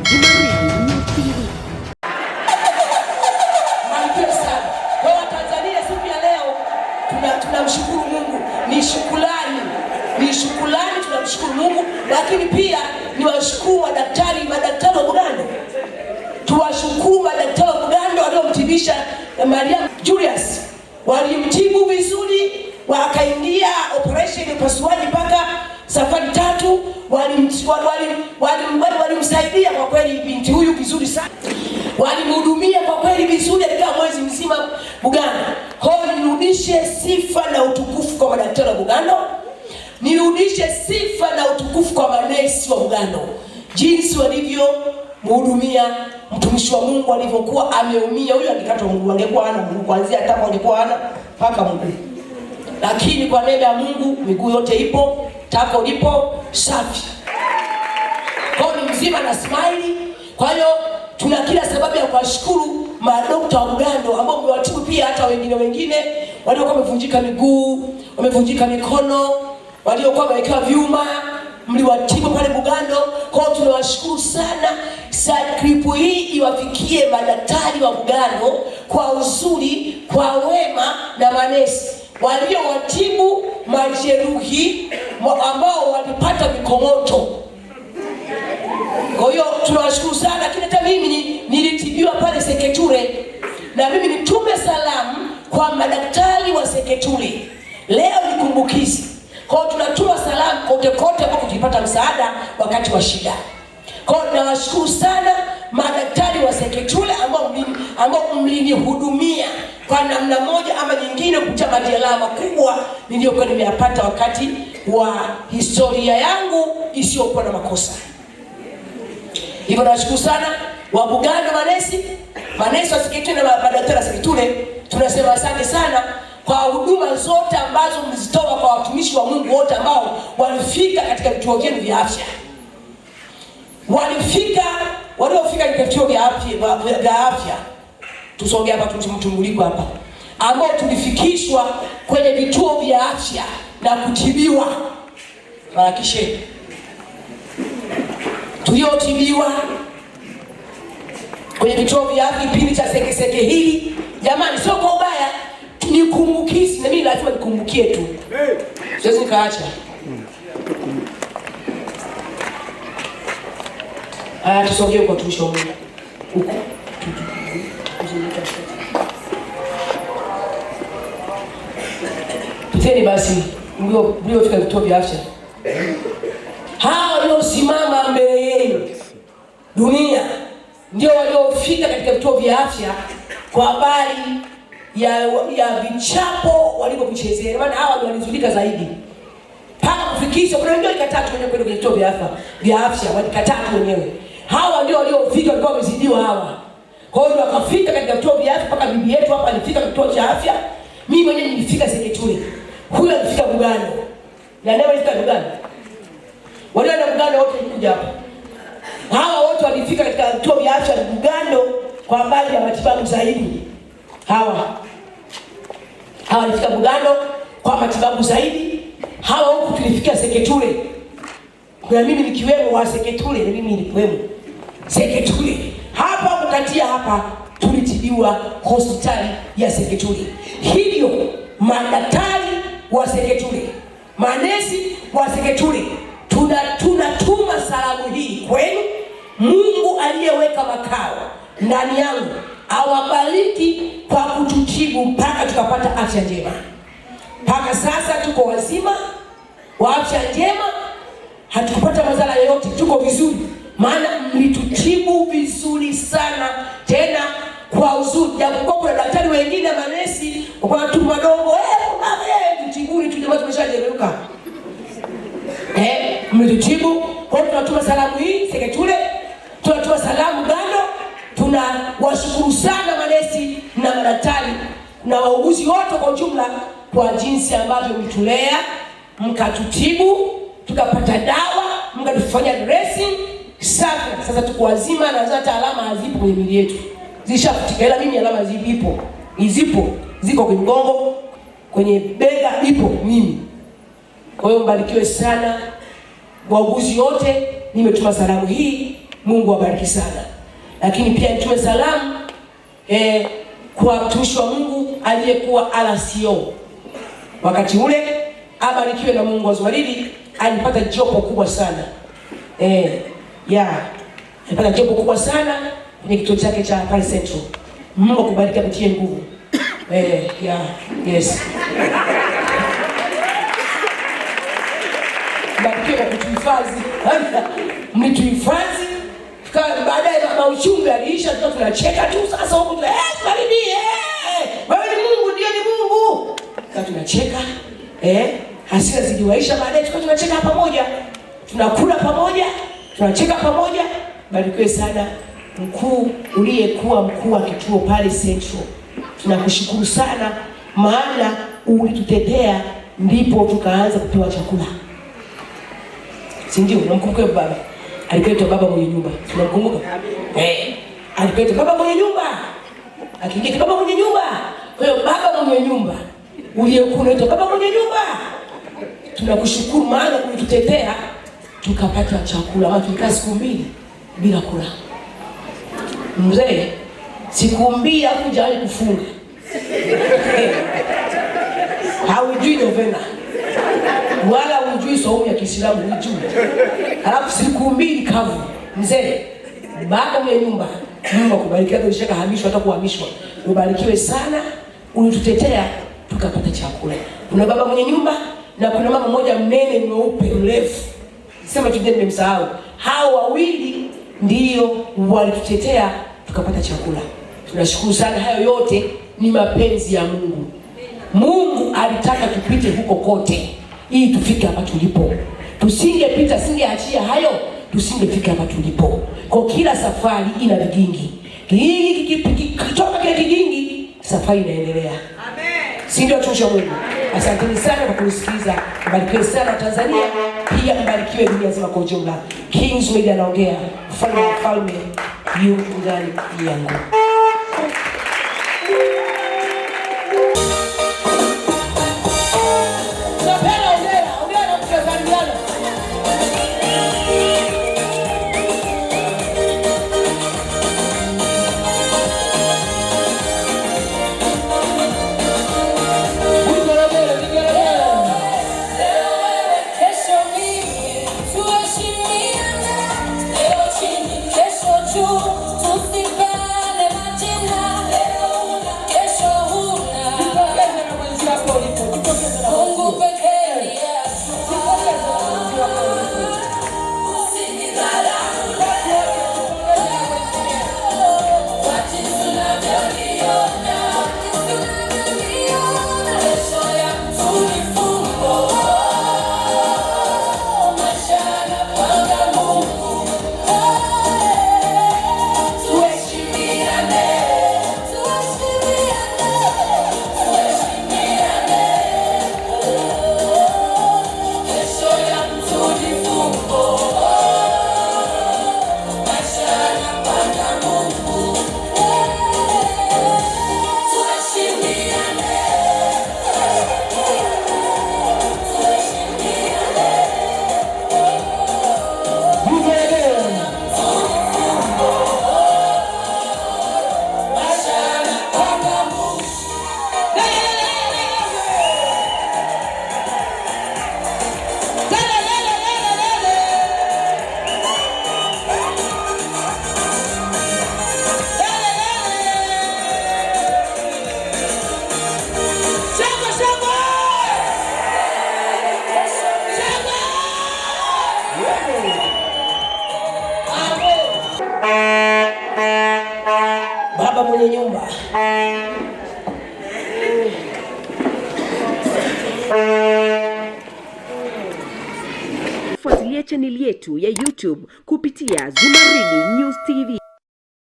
Kwa Tanzania siku ya leo tunamshukuru Mungu. Ni shukrani tunamshukuru Mungu, lakini pia ni washukuru madaktari wa Bugando. Tuwashukuru madaktari wa Bugando waliomtibisha Mariam Julius. Walimtibu vizuri, wakaingia operation upasuaji mpaka safari 3. Walimsaidia kwa kweli binti huyu vizuri sana. Walimhudumia kwa kweli vizuri, alikaa mwezi mzima Bugando. Kwa nirudishe sifa na utukufu kwa madaktari wa Bugando. Nirudishe sifa na utukufu kwa manesi wa Bugando. Jinsi walivyomhudumia mtumishi wa Mungu alivyokuwa ameumia. Huyu angekatwa mguu, angekuwa hana mguu, kuanzia hata angekuwa hana mpaka mguu. Lakini kwa neema ya Mungu miguu yote ipo, tako lipo safi. Kwa ni mzima na smile. Kwa hiyo tuna kila sababu ya kuwashukuru madokta wa Bugando ambao wamewatibu pia hata wengine waliokuwa wamevunjika miguu, wamevunjika mikono, waliokuwa wamewekewa vyuma, mliwatibu pale Bugando. Kwa hiyo tunawashukuru sana. Clip hii iwafikie madaktari wa Bugando kwa uzuri, kwa wema na manesi waliowatibu majeruhi ambao walipata mikomoto. Kwa hiyo tunawashukuru sana. Lakini hata mimi nilitibiwa pale Seketure, na mimi nitume salamu kwa madaktari wa Seketure. Leo ni kumbukizi. Kwa hiyo tunatuma salamu kote ambako tulipata msaada wakati wa shida. Kwa hiyo nawashukuru sana madaktari wa Seketure ambao mlinihudumia kwa namna moja ama nyingine kupitia majeraha makubwa niliyokuwa nimeyapata wakati wa historia yangu isiyokuwa na makosa. Hivyo nawashukuru sana wa Bugando, manesi wa Seketure na madaktari wa Seketure. Tunasema asante sana kwa huduma zote ambazo mlizitoa kwa watumishi wa Mungu wote ambao walifika katika vituo vyenu vya afya. Waliofika katika vituo vya afya. Tusongea hapa tumtuliko hapa. Ambao tulifikishwa kwenye vituo vya afya na kutibiwa. Harakisheni. Tuliotibiwa kwenye vituo vya afya kipindi cha sekeseke hili. Jamani, sio kwa ubaya, ni kumbukizi, na mimi lazima nikumbukie tu. Siwezi nikaacha. Tusongee kwa watumishi wa Mungu. Huko. Piteni basi mliofika vituo vya afya. Hao waliosimama mbele yenu dunia ndio waliofika katika vituo vya afya kwa habari ya vichapo walivyovichezea. Maana hawa walizulika zaidi. Mpaka kufikisha kuna wengine walikataa kwenda kwenye vituo vya afya, walikataa wenyewe. Hawa ndio waliofika, walikuwa wamezidiwa hawa. Kwa hiyo wakafika katika vituo vya afya. Mpaka bibi yetu hapa alifika kituo cha afya. Mimi mwenyewe nilifika Seketure. Huyu alifika Bugando. Na leo alifika Bugando. Wale wa Bugando wote walikuja hapa. Hawa wote walifika katika vituo vya afya Bugando kwa habari ya matibabu zaidi. Hawa walifika Bugando kwa matibabu zaidi. Hawa huku tulifikia Seketure. Kuna mimi nikiwemo wa Seketure, na mimi nilikwemo Seketure. Hapa kukatia hapa tulitibiwa hospitali ya Seketure. Hivyo madaktari wa Seketure, manesi wa Seketure, tunatuma salamu hii kwenu. Mungu aliyeweka makao ndani yangu awabariki kwa kututibu mpaka tukapata afya njema. Mpaka sasa tuko wazima wa afya njema, hatukupata madhara yoyote, tuko vizuri. Maana mlitutibu vizuri sana, tena kwa uzuri. Japokuwa kuna daktari wengine manesi kwa tu madogo, tutibuni tu, jamaa tumeshajeruka. Mlitutibu. Kwa hiyo tunatuma salamu hii Seketure, tunatuma salamu Bugando. Tunawashukuru sana manesi na madaktari na wauguzi wote kwa ujumla kwa jinsi ambavyo mlitulea, mkatutibu, tukapata dawa, mkatufanya dressing safi. Sasa tuko wazima na hata alama hazipo kwenye miili yetu. Zishafutika, ila mimi alama zipo. Ziko kwenye mgongo, kwenye bega ipo mimi. Kwa hiyo mbarikiwe sana wauguzi wote. Nimetuma salamu hii Mungu awabariki sana. Lakini pia nitoe salamu kwa mtumishi wa Mungu aliyekuwa RCO wakati ule, abarikiwe na Mungu. Azwaridi alipata jopo kubwa sana alipata jopo kubwa sana kwenye kituo chake cha pale Central. Mungu akubariki, akutie nguvu. Yes. Barikiwe kwa kutuhifadhi. Mlituhifadhi. Baadaye mauchungu aliisha, tunacheka tu sasa huko karibie. Wewe ni Mungu, ndio ni Mungu. Sasa tunacheka. Hasira ziliwaisha, baadaye tunacheka pamoja. Tunakula pamoja, tunacheka pamoja. Barikiwe sana mkuu uliyekuwa mkuu wa kituo pale Central. Tunakushukuru sana, maana ulitutetea ndipo tukaanza kupewa chakula. Si ndio? Namkumbuka baba. Alikuwa baba mwenye nyumba. Tunakumbuka? Alikuwa baba mwenye nyumba. Akiingia baba mwenye nyumba. Kwa hiyo baba mwenye nyumba uliyekuwa unaitwa baba mwenye nyumba. Tunakushukuru maana ulitutetea tukapata chakula. Watu tulikaa siku 2 bila kula. Mzee, siku 2 hakujawahi kufunga. Haujui novena. Wala hujui saumu ya Kiislamu hujui. Alafu siku 2 kavu. Mzee, baba mwenye nyumba, Mungu akubariki. Hata ulishaka hamishwa, hata kuhamishwa. Ubarikiwe sana, ulitutetea tukapata chakula. Kuna baba mwenye nyumba na kuna mama mmoja mnene mweupe mrefu. Sema tu nimemsahau. Hao wawili ndio walitutetea tukapata chakula. Tunashukuru sana, hayo yote ni mapenzi ya Mungu. Mungu alitaka tupite huko kote ili tufike hapa tulipo. Tusingepita, singeachia hayo, tusingefika hapa tulipo. Kwa kila safari ina vigingi. Kitoka kile kigingi, safari inaendelea. Amen. Si ndio tunacho Mungu? Asanteni sana kwa kusikiliza. Mbarikiwe sana Tanzania, pia mbarikiwe dunia nzima kwa ujumla. Kings Media anaongea, mfalme wa falme yu ndani yangu. Baba mwenye nyumba. Fuatilia chaneli yetu ya YouTube kupitia Zumaridi News TV.